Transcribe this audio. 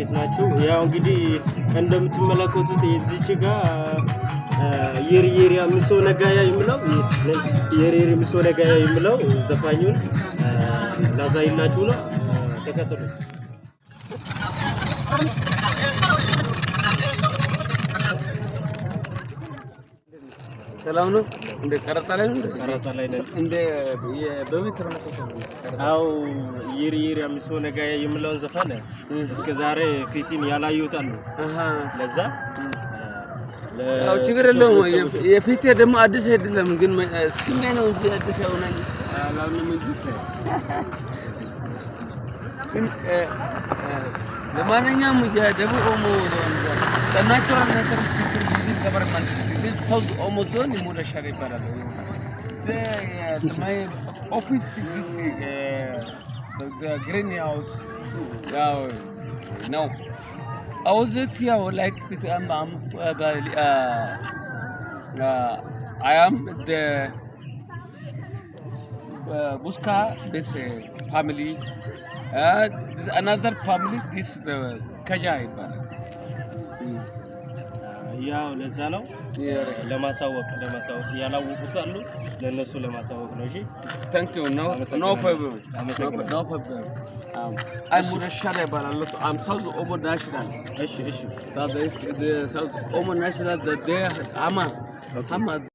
እንዴት ናችሁ? ያው እንግዲህ እንደምትመለከቱት እዚች ጋር የሪሪያ ምሶ ነጋያ የሚለው ዘፋኙን ላሳይላችሁ ነው። ተከተሉ። ሰላም ነው። እንደ ቀረጻ ላይ ነው። እንደ በቤት ነው። አው የሪሪያ ምሶ ነጋያ የሚለውን ዘፈን እስከ ዛሬ ፊቲን ያላዩታል። ለዛ አው ችግር የለውም። የፊቴ ደግሞ አዲስ አይደለም ግን ስሜ ነው እንጂ አዲስ ያውናል አላምንም እንጂ ለማንኛውም የደቡብ ኦሞ ናቹራል ነገር ገቨርንመንት this South Omo zone ሙለሻሪ ይባላል። my office is the greenhouse now I was here like I am the Buska this family another family this the Kaja ይባላል። ያው ለዛ ነው ለማሳወቅ ያላወቁት አሉ ለነሱ ለማሳወቅ ነው። እሺ thank you no problem I'm Murashara ይባላል። I'm South Omo National እሺ that is the South Omo National the day ama